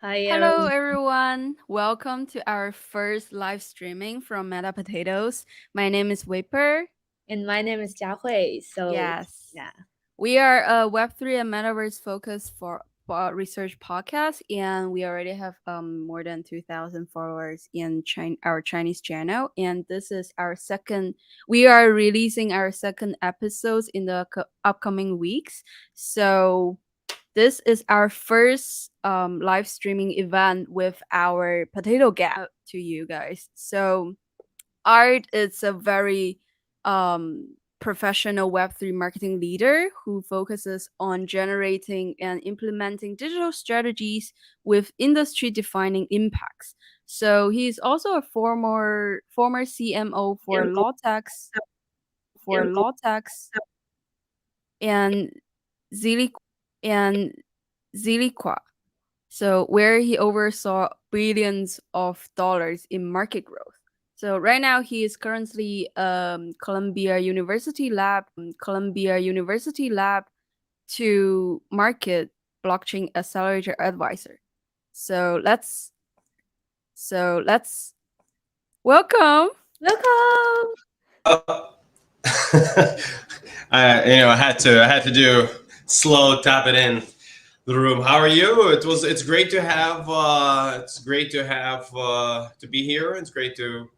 Hi, Hello, everyone. everyone. Welcome to our first live streaming from Meta Potatoes. My name is Wipper. And my name is Jiahui. So, Yes, yeah, we are a Web3 and Metaverse focused for research podcast, and we already have more than 2,000 followers in our Chinese channel. And this is our second. We are releasing our second episodes in the upcoming weeks. So this is our first live streaming event with our potato gap to you guys. So Art is a very professional Web3 marketing leader who focuses on generating and implementing digital strategies with industry defining impacts. So he's also a former CMO for Lawtex and Zili and Ziliqua. So where he oversaw billions of dollars in market growth. So right now he is currently Columbia University Lab to market blockchain accelerator advisor. So let's welcome. welcome. I had to do slow tap it in the room. How are you? It's great to have to be here. It's great to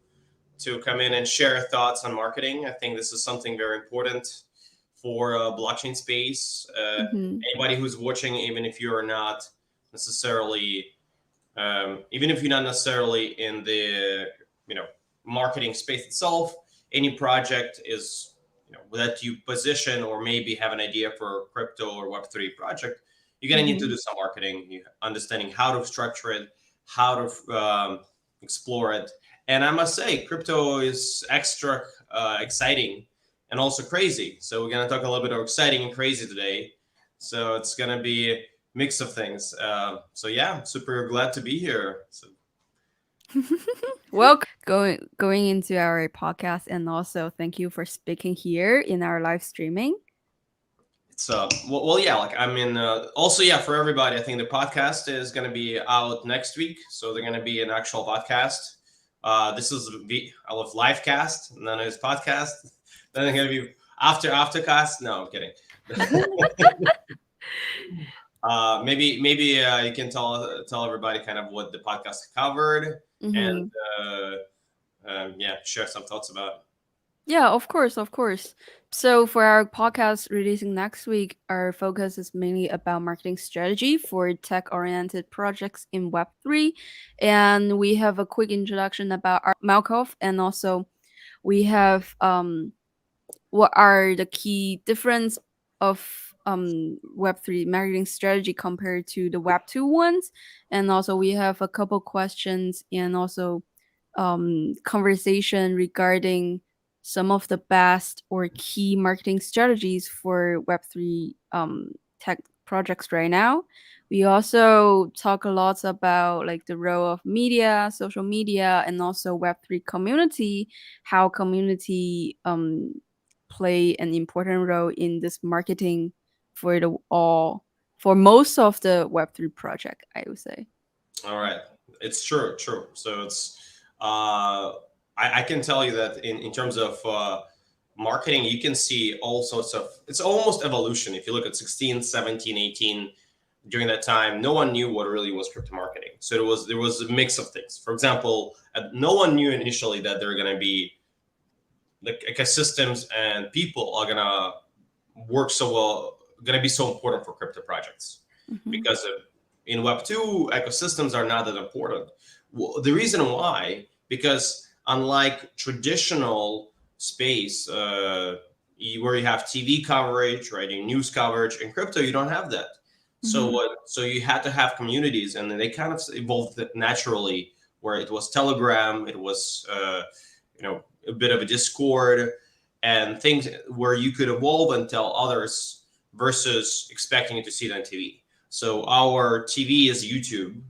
come in and share thoughts on marketing. I think this is something very important for blockchain space. Mhm. Anybody who's watching, necessarily even if you're not necessarily in the you know marketing space itself, any project is that you position or maybe have an idea for a crypto or Web3 project, you're gonna need to Mhm. do some marketing, understanding how to structure it, how to explore it. And I must say, crypto is extra exciting and also crazy. So we're gonna talk a little bit of exciting and crazy today. So it's gonna be mix of things. So yeah, super glad to be here. So Welcome going into our podcast, and also thank you for speaking here in our live streaming. it's well yeah, like I mean, also yeah, for everybody, I think the podcast is gonna be out next week, so they're gonna be an actual podcast. This is I love live cast, and then it's podcast. Then they're gonna be aftercast. No, I'm kidding. Maybe you can tell everybody kind of what the podcast covered, and Mhm. yeah, share some thoughts about. Yeah, of course, of course. So for our podcast releasing next week, our focus is mainly about marketing strategy for tech-oriented projects in Web3. And we have a quick introduction about Art Malkov, and also we have what are the key difference of Web3 marketing strategy compared to the Web2 ones. And also we have a couple questions and also conversation regarding some of the best or key marketing strategies for Web3 tech projects right now. We also talk a lot about like the role of media, social media, and also Web3 community, how community play an important role in this marketing for the all for most of the Web3 project, I would say. All right, it's true. So it's I can tell you that in terms of marketing, you can see all sorts of. It's almost evolution. If you look at 16, 17, 18, during that time, no one knew what really was crypto marketing. So there was a mix of things. For example, no one knew initially that there are going to be like ecosystems and people are going to work so well, going to be so important for crypto projects Hmm. because in Web2, ecosystems are not that important. Well, the reason why, because unlike traditional space, where you have TV coverage, right, and news coverage, in crypto you don't have that. So Hmm. what? So you had to have communities, and then they kind of evolved naturally, where it was Telegram, it was a bit of a Discord, and things where you could evolve and tell others versus expecting to see it on TV. So our TV is YouTube,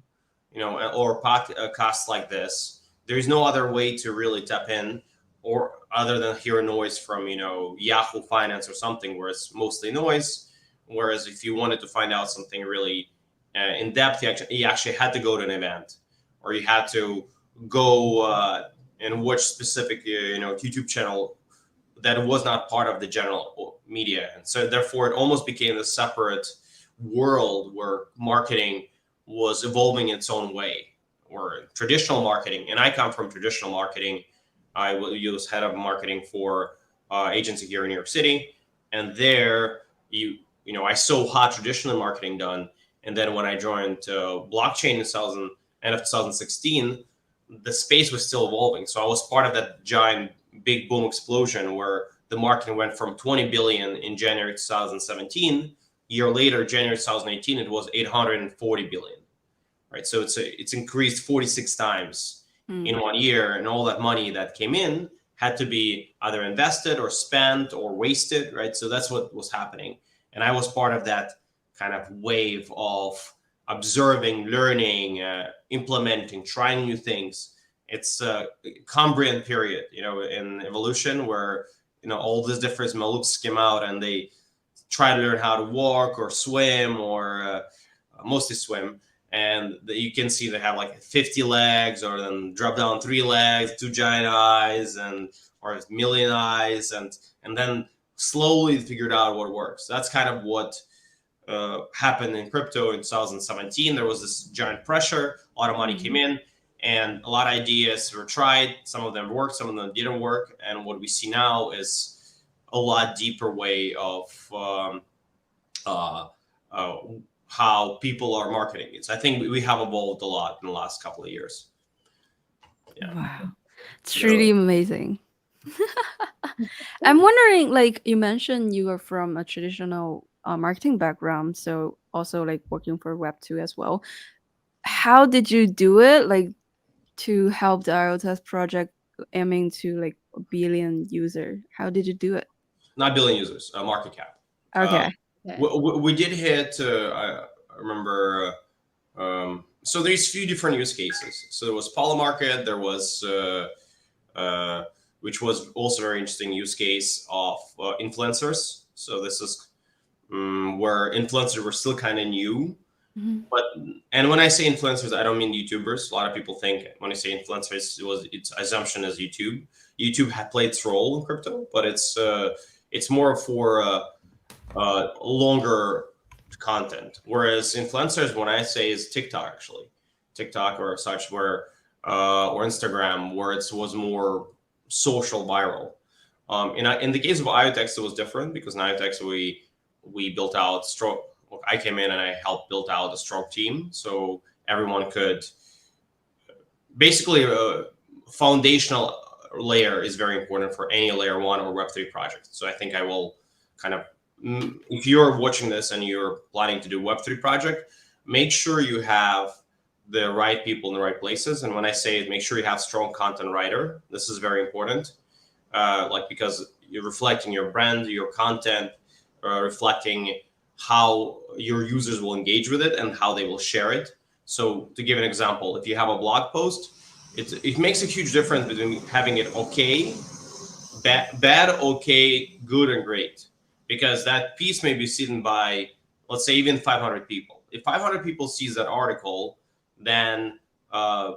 or podcasts like this. There's no other way to really tap in, or other than hear noise from Yahoo Finance or something, where it's mostly noise. Whereas if you wanted to find out something really in depth. You actually had to go to an event, or you had to go and watch specific YouTube channel that was not part of the general media. And so therefore it almost became a separate world where marketing was evolving its own way, or traditional marketing. And I come from traditional marketing. I was head of marketing for agency here in New York City. And there I saw how traditional marketing done. And then when I joined blockchain in end of 2016, the space was still evolving. So I was part of that giant big boom explosion where the market went from 20 billion in January 2017. Year later, January 2018, it was 840 billion, right? So it's increased 46 times in 1 year, and all that money that came in had to be either invested or spent or wasted, right? So that's what was happening. And I was part of that kind of wave of observing, learning, implementing, trying new things. It's a Cambrian period, in evolution, where all these different mollusks came out and they try to learn how to walk or swim, or mostly swim. And you can see they have like 50 legs, or then drop down 3 legs, 2 giant eyes, or a million eyes, and then slowly figured out what works. That's kind of what happened in crypto in 2017. There was this giant pressure, a lot of money came in, and a lot of ideas were tried. Some of them worked, some of them didn't work. And what we see now is a lot deeper way of how people are marketing it. So I think we have evolved a lot in the last couple of years. Yeah. Wow, it's really amazing. I'm wondering, like you mentioned, you are from a traditional marketing background, so also like working for Web2 as well. How did you do it, like to help the IoTest project aiming to like 1 billion user? How did you do it? Not billion users, market cap. Okay. We did hit, I remember, so there's a few different use cases. So there was Poly Market, there was, which was also a very interesting use case of influencers. So this is where influencers were still kind of new. And when I say influencers, I don't mean YouTubers. A lot of people think when I say influencers, its assumption is YouTube. YouTube had played its role in crypto, but it's more for longer content. Whereas influencers, when I say, is TikTok, actually, TikTok or such, where or Instagram, where it was more social, viral. In the case of IoTeX, it was different, because in IoTeX we built out strong. I came in and I helped build out a strong team, so everyone could basically foundational layer is very important for any layer 1 or Web3 project. So I think I will kind of, if you're watching this and you're planning to do Web3 project, make sure you have the right people in the right places. And when I say it, make sure you have strong content writer. This is very important, because you're reflecting your brand, your content, reflecting how your users will engage with it and how they will share it. So to give an example, if you have a blog post, it makes a huge difference between having it okay, bad, okay, good, and great. Because that piece may be seen by, let's say, even 500 people. If 500 people sees that article, then a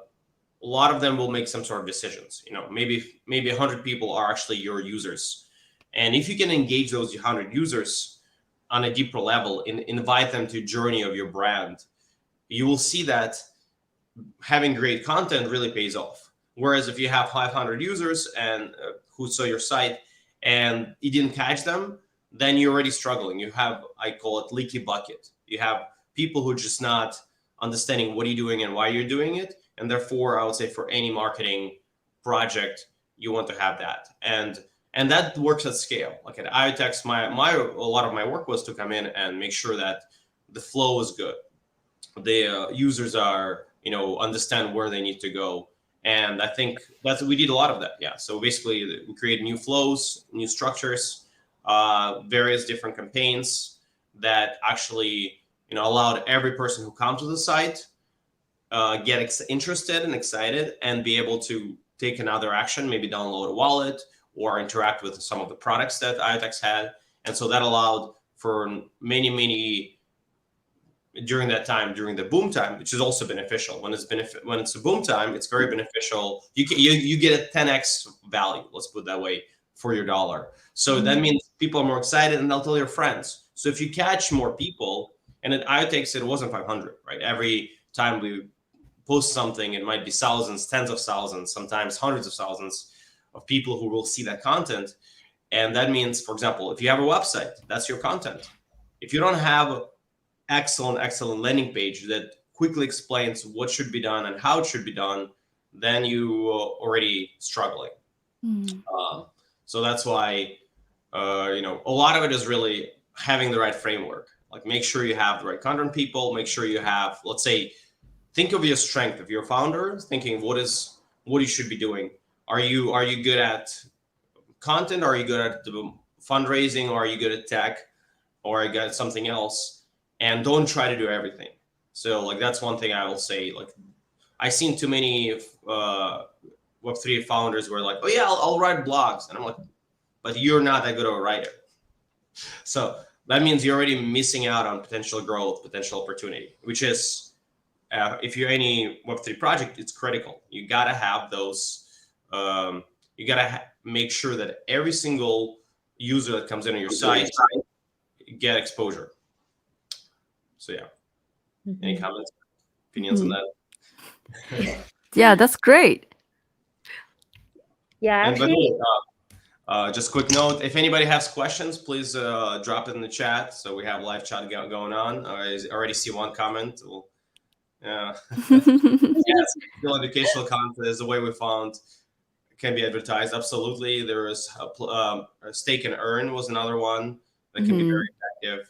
lot of them will make some sort of decisions. Maybe 100 people are actually your users. And if you can engage those 100 users on a deeper level and invite them to journey of your brand, you will see that having great content really pays off. Whereas if you have 500 users and who saw your site and you didn't catch them, then you're already struggling. You have, I call it leaky bucket. You have people who are just not understanding what you're doing and why you're doing it. And therefore, I would say for any marketing project, you want to have that. And that works at scale. Like at IoTeX, a lot of my work was to come in and make sure that the flow is good. The users are, understand where they need to go. And I think we did a lot of that. Yeah. So basically we created new flows, new structures, various different campaigns that actually, allowed every person who comes to the site get interested and excited and be able to take another action, maybe download a wallet or interact with some of the products that IoTeX had. And so that allowed for many during that time, during the boom time, which is also beneficial. When it's a boom time, it's very beneficial. You get a 10x value, let's put it that way, for your dollar. So that means people are more excited and they'll tell their friends. So if you catch more people, and at IoTeX it wasn't 500, right? Every time we post something, it might be thousands, tens of thousands, sometimes hundreds of thousands of people who will see that content. And that means, for example, if you have a website, that's your content. If you don't have excellent landing page that quickly explains what should be done and how it should be done, then you are already struggling. So that's why, a lot of it is really having the right framework. Like, make sure you have the right content people, make sure you have, let's say, think of your strength. If you're a founder, thinking what you should be doing. Are you good at content? Are you good at the fundraising? Or are you good at tech? Or are you good at something else? And don't try to do everything. So like, that's one thing I will say. Like, I've seen too many Web3 founders who are like, oh yeah, I'll write blogs. And I'm like, but you're not that good of a writer. So that means you're already missing out on potential growth, potential opportunity, which is, if you're any Web3 project, it's critical. You gotta have those, you gotta make sure that every single user that comes in on your site get exposure. So yeah, any comments, opinions on that? Yeah, that's great. Yeah, actually, just quick note, if anybody has questions, please drop it in the chat. So we have live chat going on. I already see one comment. Yes, still educational content is the way we found can be advertised. Absolutely. There is a stake and earn was another one that can be very effective.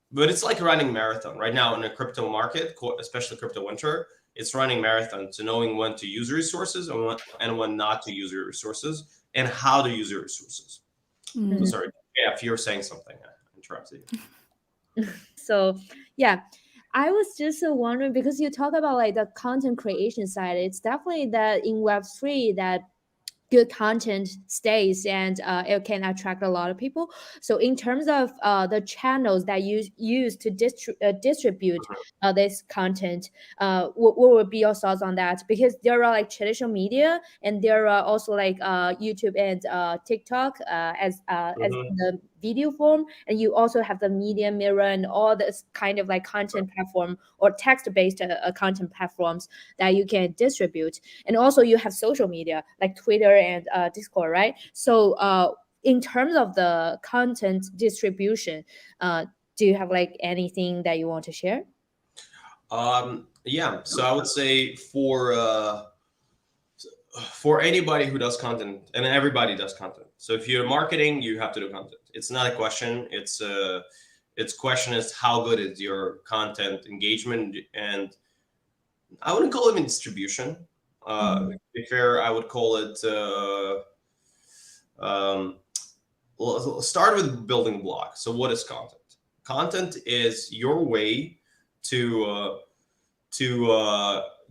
But it's like running marathon right now in a crypto market, especially crypto winter. It's running marathon to knowing when to use resources and when not to use your resources and how to use your resources. So sorry, yeah, if you're saying something, I interrupted you. So yeah, I was just wondering, because you talk about like the content creation side, it's definitely that in Web3 that good content stays and it can attract a lot of people. So in terms of the channels that you use to distribute this content, what would be your thoughts on that? Because there are like traditional media and there are also like YouTube and TikTok as the video form, and you also have the media mirror and all this kind of like content platform or text-based content platforms that you can distribute. And also you have social media like Twitter and Discord, right? So in terms of the content distribution, do you have like anything that you want to share? Yeah, so I would say for anybody who does content, and everybody does content. So if you're marketing, you have to do content. It's not a question. It's question is how good is your content engagement, and I wouldn't call it even distribution. To be fair, I would call it. Start with building blocks. So what is content? Content is your way to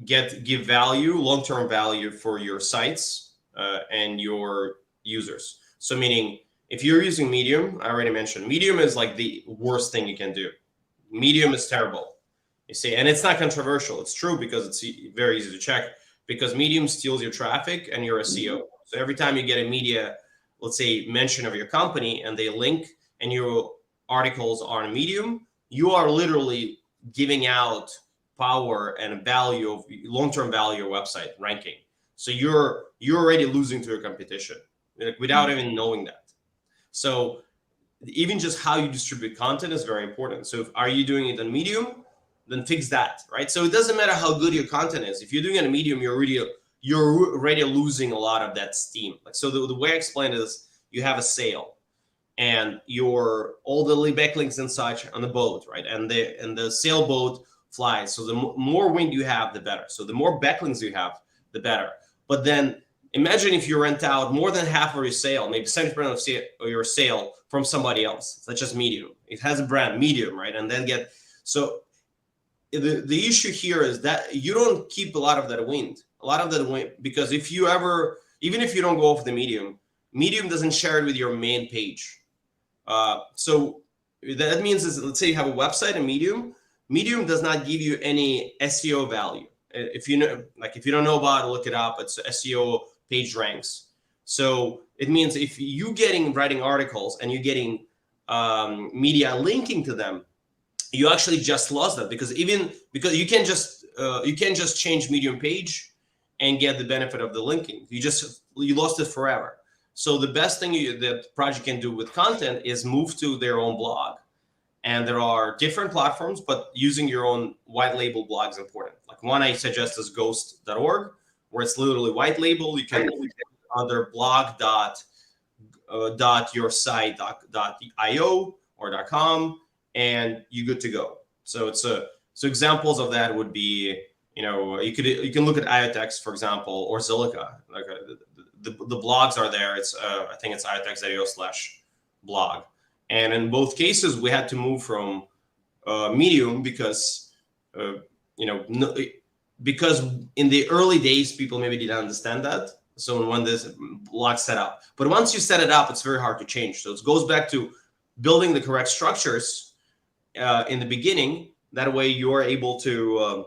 give value, long-term value for your sites and your users. So meaning, if you're using Medium, I already mentioned, Medium is like the worst thing you can do. Medium is terrible, you see, and it's not controversial. It's true because it's very easy to check, because Medium steals your traffic and your SEO. So every time you get a media, let's say, mention of your company and they link and your articles are on Medium, you are literally giving out power and value of long-term value of your website ranking. So you're already losing to your competition, like, without even knowing that. So even just how you distribute content is very important. So are you doing it on Medium? Then fix that, right? So it doesn't matter how good your content is. If you're doing it on Medium, you're already losing a lot of that steam. Like, so the way I explain it is, you have a sail and all the backlinks and such on the boat, right? And the sailboat flies. So the more wind you have, the better. So the more backlinks you have, the better. But then imagine if you rent out more than half of your sail, maybe 70% of your sail from somebody else, such as Medium. It has a brand, Medium, right? And then so the issue here is that you don't keep a lot of that wind, because even if you don't go off the Medium doesn't share it with your main page. So that means is, let's say you have a website and Medium, Medium does not give you any SEO value. If you know, like if you don't know about it, look it up. It's SEO page ranks. So it means if you getting writing articles and you're getting media linking to them, you actually just lost that, because because you can't just change Medium page and get the benefit of the linking. You lost it forever. So the best thing that project can do with content is move to their own blog. And there are different platforms, but using your own white label blog is important. Like one I suggest is ghost.org, where it's literally white label. You can under blog.yoursite.io or .com, and you're good to go. So so examples of that would be, you can look at IoTeX, for example, or Zilliqa. Like the blogs are there. It's I think it's iotex.io/blog. And in both cases, we had to move from Medium because because in the early days, people maybe didn't understand that. So when this blog set up, but once you set it up, it's very hard to change. So it goes back to building the correct structures in the beginning. That way, you're able to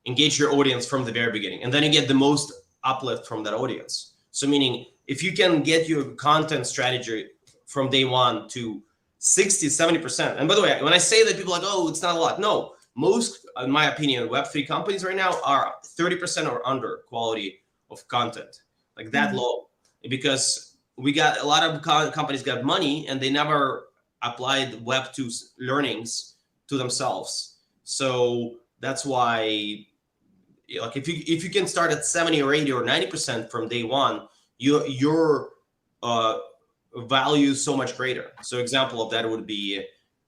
engage your audience from the very beginning, and then you get the most uplift from that audience. So meaning, if you can get your content strategy from day one to 60-70%. And by the way, when I say that, people are like, oh, it's not a lot. No, most, in my opinion, Web3 companies right now are 30% or under quality of content, like that low, because we got a lot of companies got money and they never applied Web2 learnings to themselves. So that's why, like, if you can start at 70 or 80 or 90% from day one, your value is so much greater. So example of that would be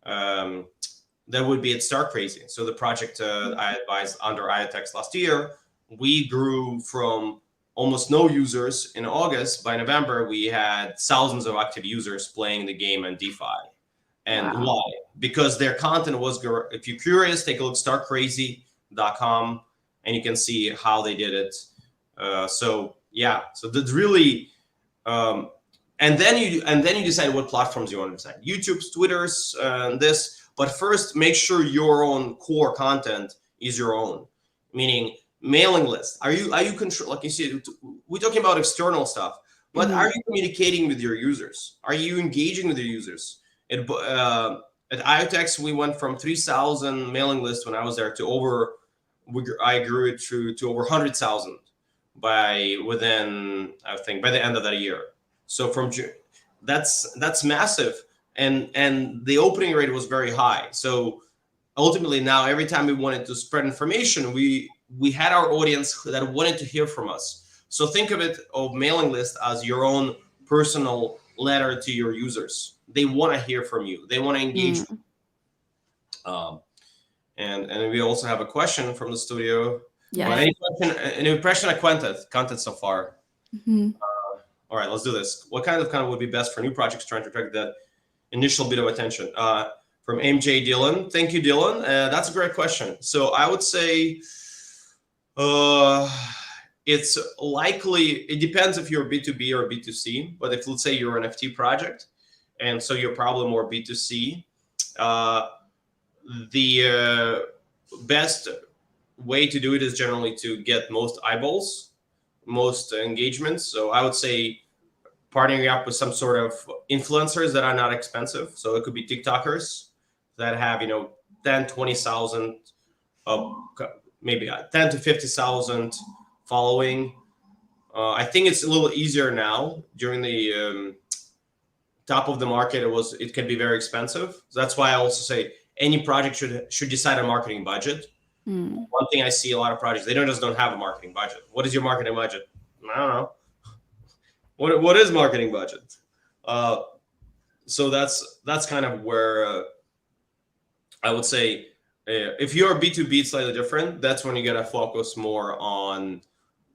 at Start Crazy. So the project I advised under IoTeX last year, we grew from almost no users in August. By November, we had thousands of active users playing the game on DeFi. And why? Because their content was, if you're curious, take a look, startcrazy.com, and you can see how they did it. So that's really, and then you decide what platforms you want to decide. YouTube's, Twitter's, this. But first, make sure your own core content is your own. Meaning, mailing list. Are you control? Like you said, we're talking about external stuff. But are you communicating with your users? Are you engaging with your users? At IoTeX, we went from 3,000 mailing lists when I was there to I grew it to over 100,000 by the end of that year. So from June, that's massive, and the opening rate was very high. So ultimately, now every time we wanted to spread information, we had our audience that wanted to hear from us. So think of mailing list as your own personal letter to your users. They want to hear from you. They want to engage. And we also have a question from the studio. Yeah. Any impression of content so far? All right, let's do this. What kind of content would be best for new projects trying to attract that initial bit of attention? From MJ Dillon. Thank you, Dylan. That's a great question. So I would say it's likely, it depends if you're B2B or B2C, but if, let's say, you're an NFT project, and so you're probably more B2C, the best way to do it is generally to get most eyeballs, most engagements. So I would say partnering up with some sort of influencers that are not expensive. So it could be TikTokers that have, 10, 20,000, maybe 10 to 50,000 following. I think it's a little easier now. During the top of the market, it can be very expensive. So that's why I also say any project should decide a marketing budget. One thing I see a lot of projects, they don't have a marketing budget. What is your marketing budget? I don't know. What is marketing budget? So that's kind of where I would say if you're B2B, it's slightly different. That's when you gotta focus more on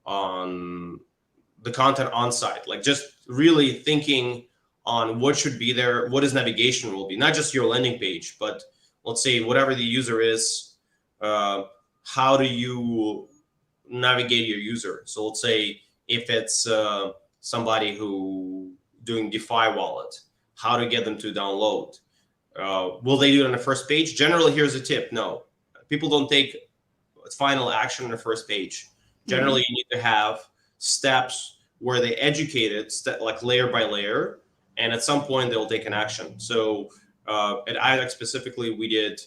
the content on site, like just really thinking on what should be there, what his navigation will be, not just your landing page, but let's say whatever the user is, how do you navigate your user? So let's say if it's somebody who doing DeFi wallet, how to get them to download. Will they do it on the first page? Generally, here's a tip. No, people don't take final action on the first page. Generally, you need to have steps where they educate it, like layer by layer, and at some point they'll take an action. So at IDEX specifically, we did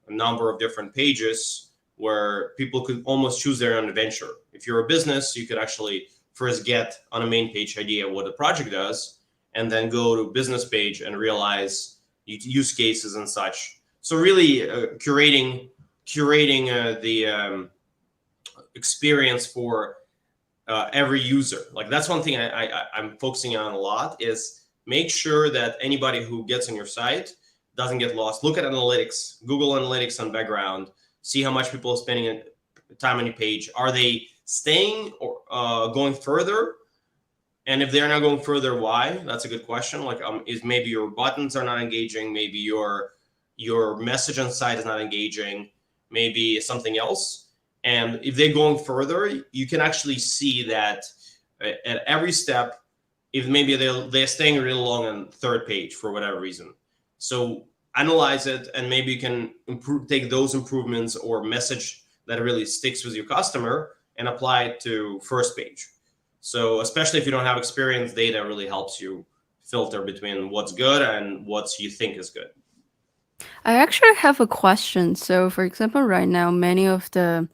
a number of different pages where people could almost choose their own adventure. If you're a business, you could actually first get on a main page idea what the project does, and then go to business page and realize use cases and such. So really curating the experience for every user. Like that's one thing I'm focusing on a lot, is make sure that anybody who gets on your site doesn't get lost. Look at analytics, Google Analytics on background, see how much people are spending time on your page. Are they staying or going further? And if they're not going further, why? That's a good question. Like, is maybe your buttons are not engaging, maybe your message on site is not engaging, maybe something else. And if they're going further, you can actually see that at every step, if maybe they're staying really long on third page for whatever reason. So analyze it, and maybe you can take those improvements or message that really sticks with your customer and apply it to first page. So especially if you don't have experience, data really helps you filter between what's good and what you think is good. I actually have a question. So, for example, right now, many of the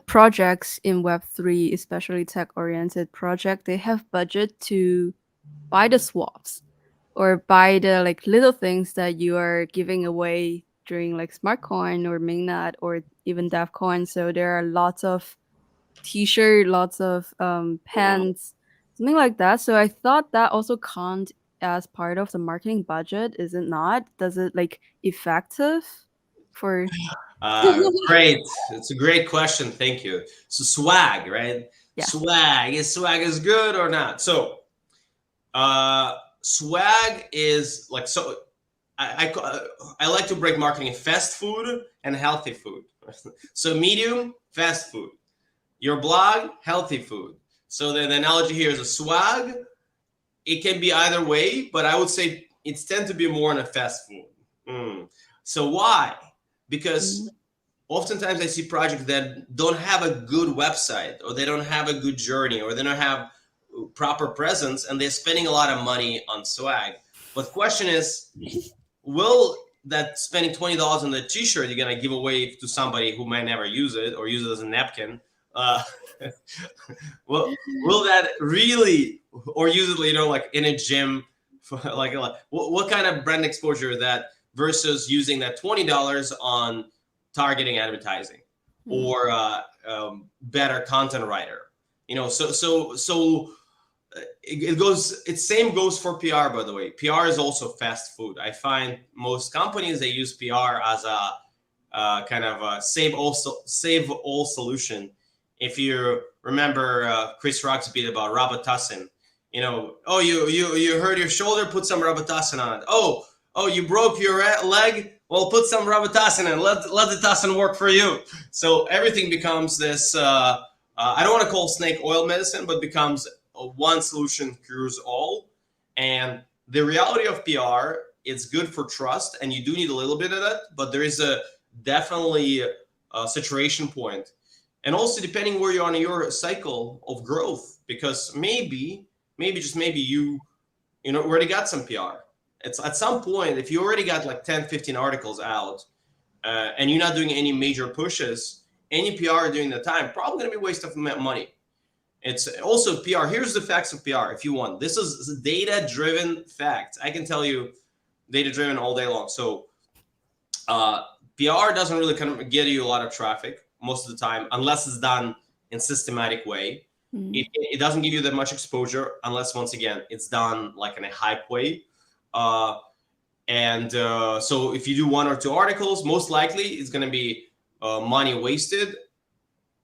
projects in Web3, especially tech-oriented project, they have budget to buy the swaps or buy the like little things that you are giving away during like Smart Coin or Mainnet or even DevCoin. So there are lots of t-shirt, lots of pens, something like that. So I thought that also count as part of the marketing budget, is it not? Does it like effective for Great. It's a great question. Thank you. So swag, right? Yeah. Swag is good or not? So swag is like, so I like to break marketing in fast food and healthy food. So medium, fast food. Your blog, healthy food. So the analogy here is a swag. It can be either way, but I would say it's tend to be more in a fast food. So why? Because oftentimes I see projects that don't have a good website, or they don't have a good journey, or they don't have proper presence, and they're spending a lot of money on swag. But the question is, will that spending $20 on the t-shirt you're gonna give away to somebody who might never use it or use it as a napkin? Will that really, or use it, like in a gym, for like what kind of brand exposure is that versus using that $20 on targeting advertising or better content writer? So it goes. Same goes for PR, by the way. PR is also fast food. I find most companies, they use PR as a kind of a save all solution. If you remember Chris Rock's beat about Robitussin, oh, you hurt your shoulder, put some Robitussin on it. Oh, you broke your leg, well, put some Robitussin in. Let the tussin work for you. So everything becomes this. I don't want to call snake oil medicine, but becomes one solution cures all. And the reality of PR, it's good for trust, and you do need a little bit of that, but there is definitely a saturation point. And also depending where you're on your cycle of growth, because maybe you already got some PR. It's at some point, if you already got like 10, 15 articles out, and you're not doing any major pushes, any PR during the time, probably going to be a waste of money. It's also PR. Here's the facts of PR, if you want. This is data-driven facts. I can tell you data-driven all day long. So PR doesn't really kind of get you a lot of traffic most of the time, unless it's done in systematic way. It doesn't give you that much exposure unless, once again, it's done like in a hype way. So if you do 1 or 2 articles, most likely it's going to be money wasted.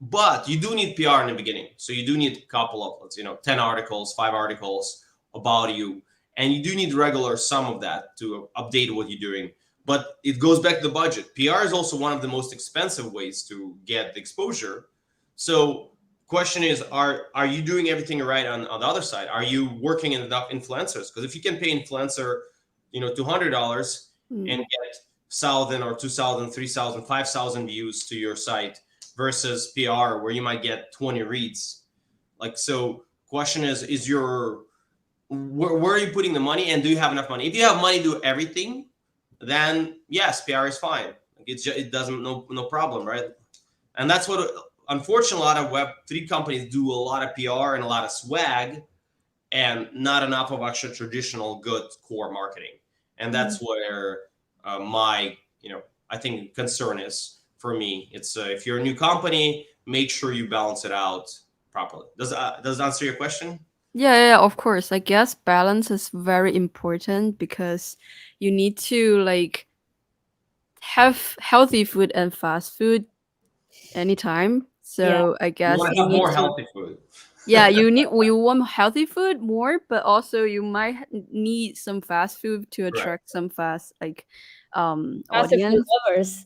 But you do need PR in the beginning. So you do need a couple of, 10 articles, 5 articles about you. And you do need regular some of that to update what you're doing. But it goes back to the budget. PR is also one of the most expensive ways to get the exposure. So question is, are you doing everything right on the other side? Are you working in enough influencers? Because if you can pay influencer $200 and Mm. get 1,000 or 2,000, 3,000, 5,000 views to your site versus PR where you might get 20 reads. Like, so question is your where are you putting the money, and do you have enough money? If you have money to do everything, then yes, PR is fine. Like, it doesn't, no problem, right? And that's what unfortunately a lot of Web3 companies do, a lot of PR and a lot of swag, and not enough of actual traditional good core marketing. And that's where my I think concern is for me. It's if you're a new company, make sure you balance it out properly. Does it answer your question? Yeah, of course. I guess balance is very important because you need to like have healthy food and fast food anytime. Yeah. So I You guess want to you have need more to, healthy food. yeah, you want healthy food more, but also you might need some fast food to Right. attract some fast like Faster food audience. lovers.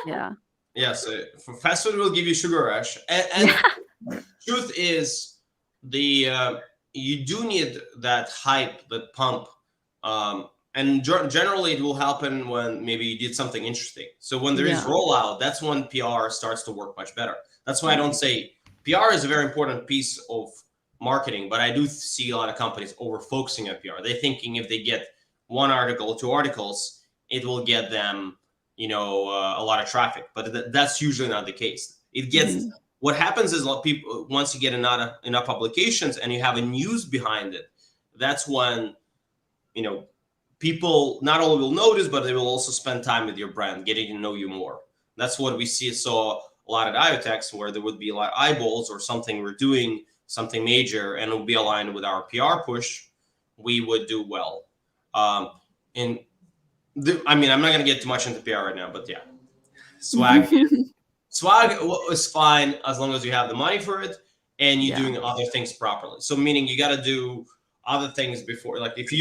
Yeah. Yes, fast food will give you sugar rush, and truth is, the you do need that hype, that pump, and generally it will happen when maybe you did something interesting. So when there is Yeah. rollout, that's when PR starts to work much better. That's why I don't say PR is a very important piece of marketing, but I do see a lot of companies over focusing on PR. They're thinking if they get one article, two articles, it will get them, a lot of traffic. But that's usually not the case. It gets Mhm. What happens is a lot of people, once you get enough publications and you have a news behind it, that's when people not only will notice, but they will also spend time with your brand, getting to know you more. That's what we saw a lot at IoTex, where there would be a lot of eyeballs or something we're doing, something major, and it would be aligned with our PR push. We would do well. And I'm not going to get too much into PR right now, but yeah, swag Swag is fine as long as you have the money for it and you're Yeah. doing other things properly. So meaning you got to do other things before. Like if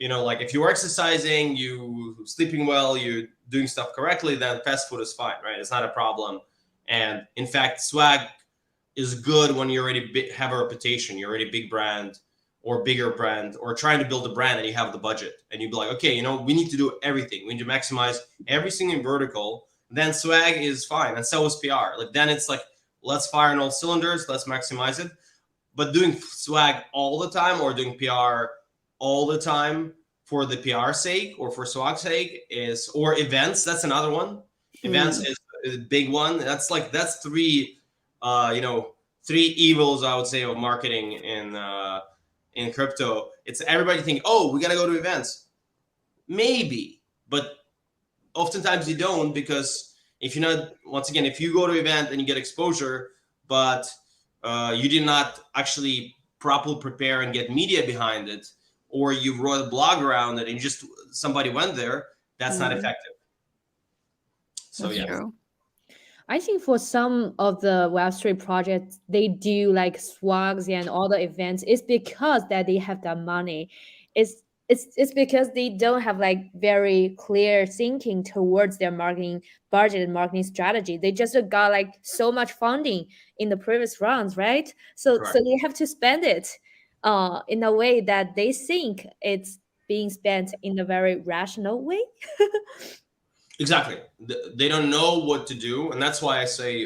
like if you're exercising, you sleeping well, you're doing stuff correctly, then fast food is fine, right? It's not a problem. And in fact, swag is good when you already have a reputation, you're already a big brand or bigger brand, or trying to build a brand and you have the budget and you'd be like, okay, we need to do everything. We need to maximize every single vertical. Then swag is fine, and so is PR. Like then it's like, let's fire on all cylinders, let's maximize it. But doing swag all the time or doing PR all the time for the PR sake or for swag's sake or events. That's another one. Events Mm. is a big one. That's three, three evils I would say of marketing in crypto. It's everybody think, oh, we gotta go to events, maybe, but oftentimes you don't, because if you're not, once again, if you go to an event and you get exposure, but you did not actually properly prepare and get media behind it, or you wrote a blog around it and just somebody went there, that's not Mm. effective. So That's yeah. true. I think for some of the Web3 projects, they do like swags and all the events. It's because that they have that money. It's because they don't have like very clear thinking towards their marketing budget and marketing strategy. They just got like so much funding in the previous rounds, right? So Correct. they have to spend it in a way that they think it's being spent in a very rational way. Exactly. They don't know what to do, and that's why I say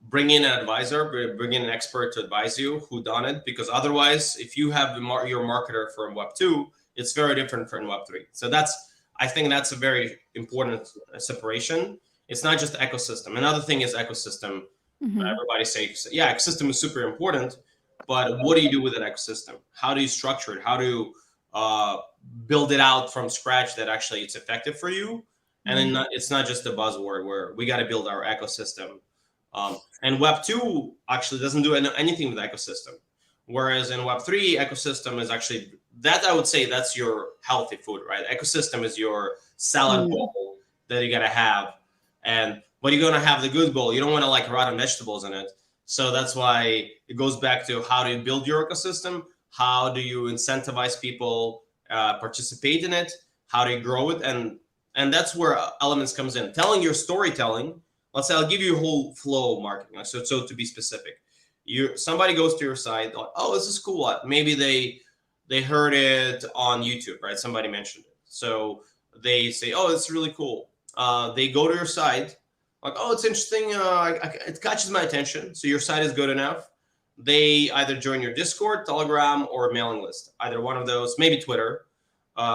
bring in an advisor, bring in an expert to advise you who done it, because otherwise, if you have your marketer for Web2, it's very different from Web3. So I think that's a very important separation. It's not just ecosystem. Another thing is ecosystem. Hmm. Everybody says, yeah, ecosystem is super important, but what do you do with an ecosystem? How do you structure it? How do you build it out from scratch that actually it's effective for you? And then it's not just a buzzword where we got to build our ecosystem. And Web2 actually doesn't do anything with ecosystem. Whereas in Web3, ecosystem is actually, that I would say that's your healthy food, right? Ecosystem is your salad Mm. bowl that you got to have. But you're going to have the good bowl. You don't want to like rotten vegetables in it. So that's why it goes back to how do you build your ecosystem? How do you incentivize people participate in it? How do you grow it? And that's where elements comes in. Telling your storytelling. Let's say I'll give you a whole flow of marketing. So to be specific, somebody goes to your site, like, oh, this is cool. Maybe they heard it on YouTube, right? Somebody mentioned it. So they say, oh, it's really cool. They go to your site, like, oh, it's interesting. It catches my attention. So your site is good enough. They either join your Discord, Telegram, or mailing list, either one of those, maybe Twitter.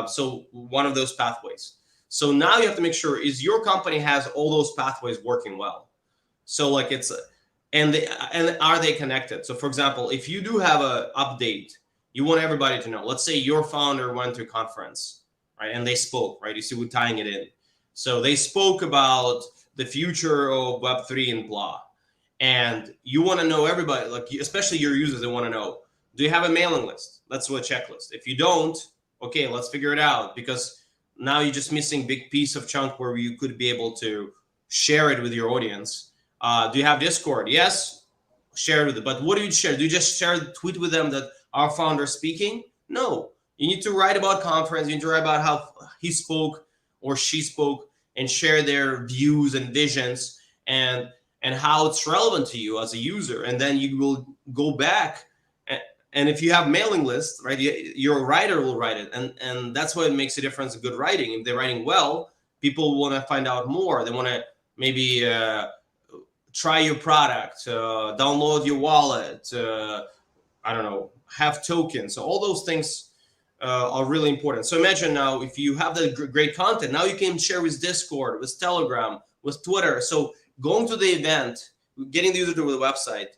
So one of those pathways. So now you have to make sure is your company has all those pathways working well. So like it's, and are they connected? So for example, if you do have a update, you want everybody to know. Let's say your founder went to a conference, right? And they spoke, right? You see, we're tying it in. So they spoke about the future of Web3 and blah. And you want to know everybody, like especially your users, they want to know, do you have a mailing list? Let's do a checklist. If you don't, okay, let's figure it out, because now you're just missing big piece of chunk where you could be able to share it with your audience. Do you have Discord? Yes, share it with it. But what do you share? Do you just share the tweet with them that our founder is speaking? No, you need to write about conference. You need to write about how he spoke or she spoke and share their views and visions and how it's relevant to you as a user. And then you will go back. And if you have mailing lists, right, your writer will write it. And that's what makes a difference in good writing. If they're writing well, people want to find out more. They want to maybe try your product, download your wallet, I don't know, have tokens. So all those things are really important. So imagine now, if you have the great content, now you can share with Discord, with Telegram, with Twitter. So going to the event, getting the user to the website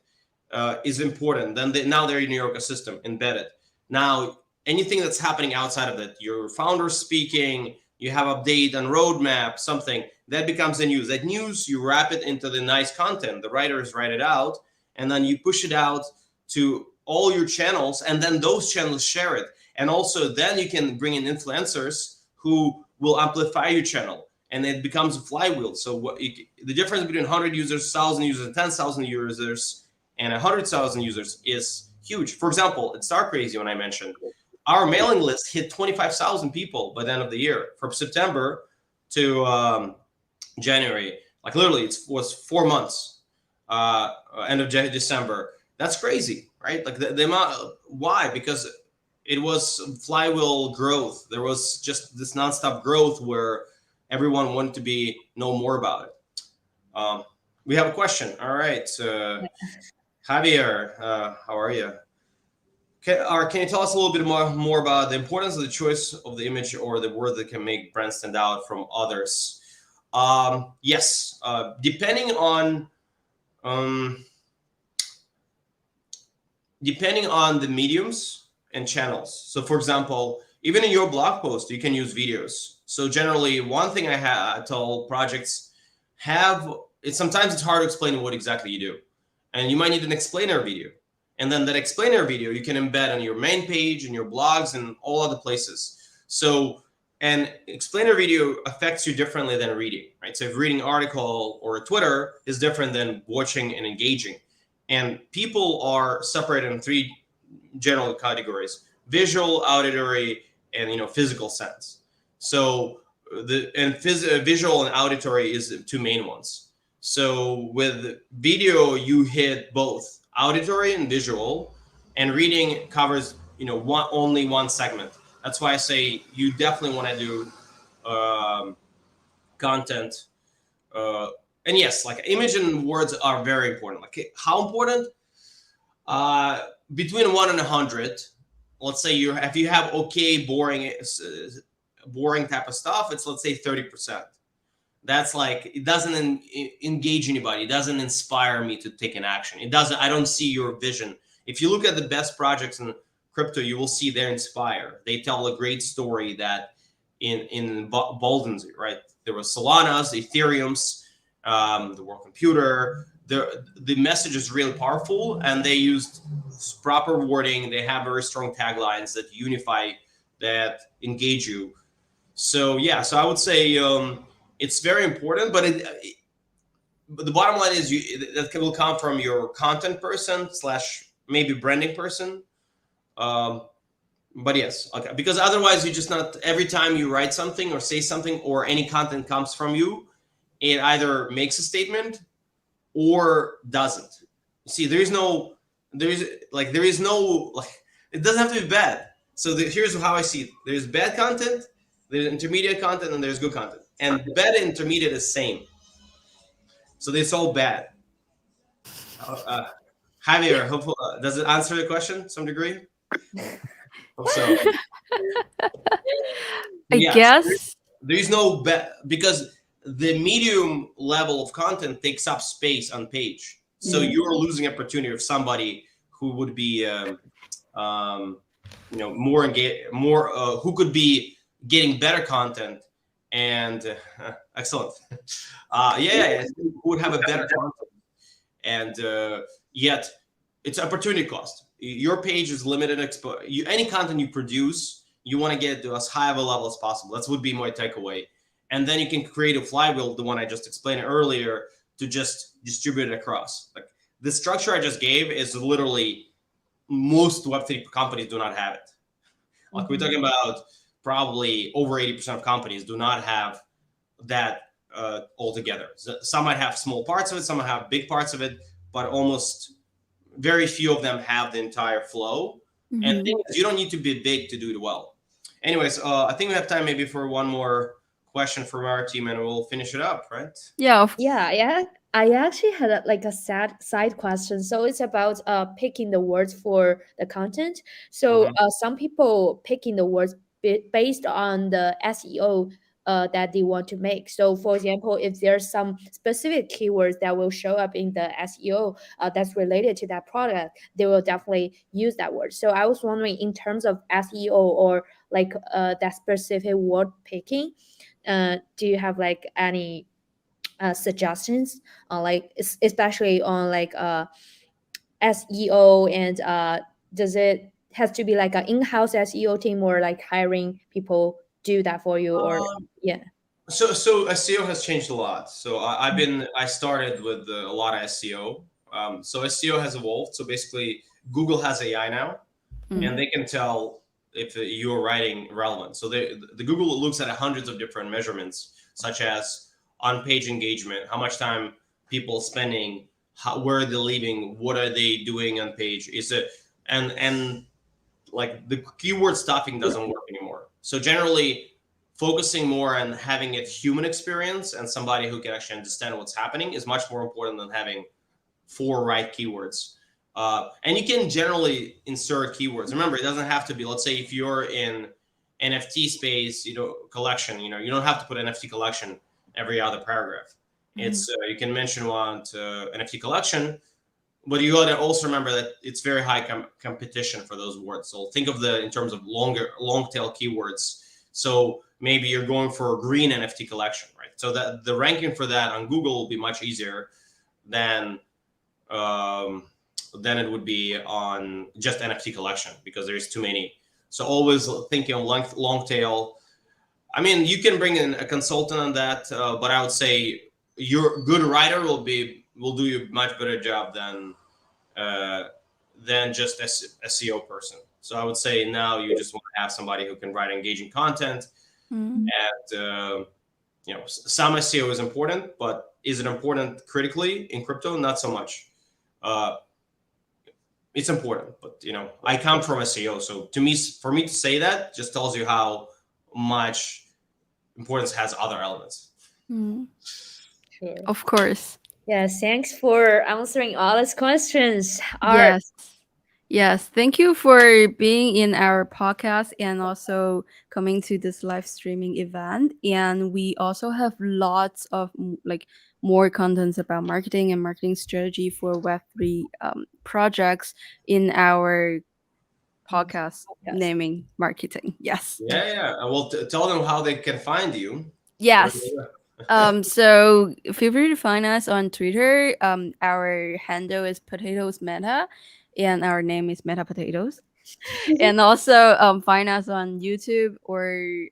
is important. Then now they're in your ecosystem, embedded. Now, anything that's happening outside of that, your founder speaking, you have update on roadmap, something that becomes the news. That news, you wrap it into the nice content. The writers write it out, and then you push it out to all your channels, and then those channels share it. And also then you can bring in influencers who will amplify your channel, and it becomes a flywheel. So the difference between 100 users, 1,000 users, and 10,000 users, and 100,000 users is huge. For example, at Star Crazy, when I mentioned, our mailing list hit 25,000 people by the end of the year. From September to January, like literally it was 4 months, end of December. That's crazy, right? Like the amount, why? Because it was flywheel growth. There was just this nonstop growth where everyone wanted to know more about it. We have a question. All right. Javier, how are you? Can you tell us a little bit more about the importance of the choice of the image or the word that can make brands stand out from others? Yes, depending on the mediums and channels. So for example, even in your blog post, you can use videos. So generally, one thing I tell projects sometimes it's hard to explain what exactly you do. And you might need an explainer video. And then that explainer video you can embed on your main page, in your blogs, and all other places. So an explainer video affects you differently than reading, right? So if reading an article or a Twitter is different than watching and engaging. And people are separated in 3 general categories: visual, auditory, and physical sense. So visual and auditory is the 2 main ones. So with video, you hit both auditory and visual, and reading covers only one segment. That's why I say you definitely want to do content. And yes, like image and words are very important. Like how important? Between 1 and 100. Let's say if you have okay, boring type of stuff, it's let's say 30%. That's like, it doesn't engage anybody. It doesn't inspire me to take an action. I don't see your vision. If you look at the best projects in crypto, you will see they're inspired. They tell a great story that emboldens you, right? There was Solana's, Ethereum's, the World Computer. The message is really powerful, and they used proper wording. They have very strong taglines that unify, that engage you. So yeah, so I would say it's very important, but the bottom line is that will come from your content person / maybe branding person. But yes, okay, because otherwise you just not, every time you write something or say something or any content comes from you, it either makes a statement or doesn't. See, there is no, it doesn't have to be bad. So here's how I see it. There's bad content, there's intermediate content, and there's good content. And bad and intermediate is same. So it's all bad. Uh, Javier, hopefully, does it answer the question to some degree? Hope so. I Yeah, guess. there is no bad because the medium level of content takes up space on page. So you're losing opportunity of somebody who would be, more engaged, more who could be getting better content and excellent. Who would have a better content, and yet it's opportunity cost. Your page is limited any content you produce, you want to get to as high of a level as possible. That would be my takeaway. And then you can create a flywheel, the one I just explained earlier, to just distribute it across. Like the structure I just gave is literally most Web3 companies do not have it. Like we're talking about probably over 80% of companies do not have that altogether. So some might have small parts of it, some might have big parts of it, but almost very few of them have the entire flow. And the thing is, you don't need to be big to do it well. Anyways, I think we have time maybe for one more question from our team, and we'll finish it up, right? Yeah. I actually had a sad side question. So it's about picking the words for the content. So some people picking the words based on the SEO that they want to make. So for example, if there's some specific keywords that will show up in the SEO that's related to that product, they will definitely use that word. So I was wondering, in terms of SEO or like that specific word picking, do you have like any suggestions like especially on like SEO, and does it has to be like an in-house SEO team, or like hiring people do that for you, or yeah? So SEO has changed a lot. So I started with a lot of SEO. So SEO has evolved. So basically, Google has AI now, and they can tell if you're writing relevant. So the Google looks at hundreds of different measurements, such as on-page engagement, how much time people spending, where are they leaving, what are they doing on page, is it, and like the keyword stuffing doesn't work anymore. So generally, focusing more on having a human experience and somebody who can actually understand what's happening is much more important than having 4 right keywords. And you can generally insert keywords. Remember, it doesn't have to be, let's say if you're in NFT space, collection, you don't have to put NFT collection every other paragraph. It's you can mention one to NFT collection, but you got to also remember that it's very high competition for those words. So think of in terms of long tail keywords. So maybe you're going for a green NFT collection, right? So that the ranking for that on Google will be much easier than it would be on just NFT collection, because there's too many. So always thinking of long tail. I mean, you can bring in a consultant on that, but I would say your good writer will do you a much better job than just SEO person. So I would say now you just want to have somebody who can write engaging content. And some SEO is important, but is it important critically in crypto? Not so much. It's important, but I come from SEO, so for me to say that just tells you how much importance has other elements. Sure. Of course. Yes, thanks for answering all these questions. Yes, thank you for being in our podcast and also coming to this live streaming event. And we also have lots of more contents about marketing and marketing strategy for Web3 projects in our podcast naming Marketing. Yes. Yeah. Well, tell them how they can find you. Yes. So feel free to find us on Twitter. Our handle is Potatoes Meta, and our name is Meta Potatoes. And also find us on YouTube or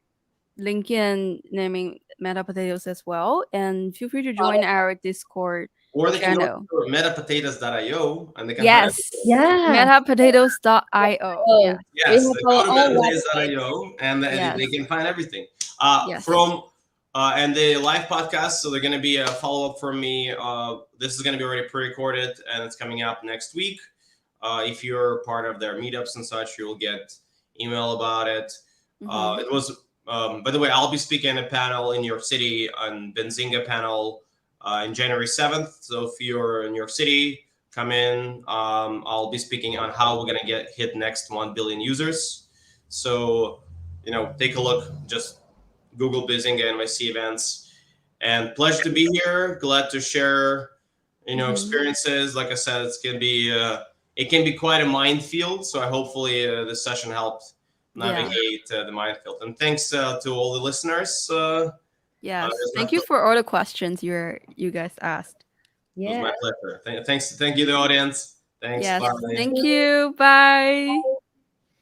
LinkedIn naming Meta Potatoes as well. And feel free to join our Discord or they can channel. go to metapotatoes.io and they can Yes. Metapotatoes.io. Oh, yes, they go to metapotatoes.io and they can find everything. From and the live podcast, so they're going to be a follow-up from me. This is going to be already pre-recorded and it's coming up next week. If you're part of their meetups and such, you'll get email about it. Mhm. It was, by the way, I'll be speaking at a panel in New York City on Benzinga panel in January 7th. So if you're in New York City, come in. I'll be speaking on how we're gonna get hit next 1 billion users. So, take a look. Just Google Benzinga NYC events. And pleasure to be here. Glad to share, Mhm. experiences. Like I said, it can be quite a minefield. So hopefully this session helped Yeah. navigate the minefield. And thanks to all the listeners. Yes. It was my Thank you for all the questions you guys asked. It was Yeah. my pleasure. Thank you, the audience. Thanks. Yes. Bye. Thank you. Bye.